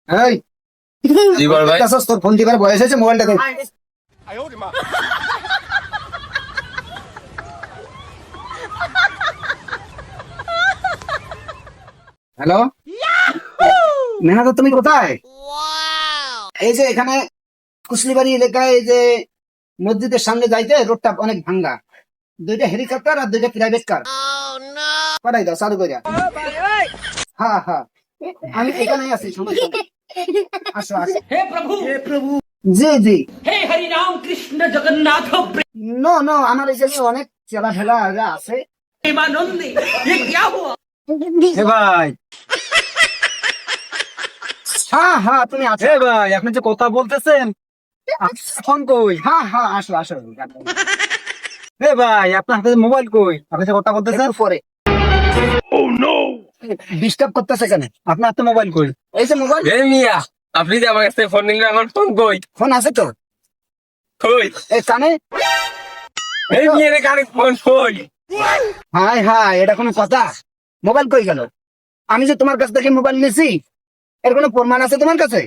এই জি বল ভাই। তোর ফোন দিবার বয়স হয়েছে, মোবাইলটা দে। হ্যালো, নেহা তো তুমি কোথায়? এই যে এখানে কুশলিবাড়ি এলাকায়, এই যে মসজিদের সামনে যাইতে রোডটা অনেক ভাঙ্গা, দুইটা হেলিকপ্টার আর দুইটা প্রাইভেট কার পাঠাই দাও চালু করে। হ্যাঁ হ্যাঁ, আমি এখানেই আছি, সমস্যা নেই। আসো আসো। हे प्रभु জি জি। हे हरि राम कृष्ण जगन्नाथ নো নো, আমার এখানে অনেক চেলা ফেলা আছে। प्रेमानंद ये क्या हुआ? এ ভাই, হ্যাঁ হ্যাঁ তুমি আছো। এ ভাই, আপনি যে কথা বলতেছেন, ফোন কই? হ্যাঁ হ্যাঁ, আসো আসো। এ ভাই, আপনার হাতে মোবাইল কই? আপনি যে কথা বলতেছেন, একটু পরে। ডিস্টার্ব করতেছে কেন? আপনার হাতে মোবাইল কই? এই যে মোবাইল এই মিয়া, আপনি যে আমার কাছে ফোন নিলেন, আমার ফোন কই? ফোন আছে তো, কই? এই কানে। এই মিয়া রে, কানে ফোন কই? হাই হাই, এটা কোনো কথা? মোবাইল কই গেল? আমি যে তোমার কাছ থেকে মোবাইল নিয়েছি, এর কোনো প্রমাণ আছে তোমার কাছে?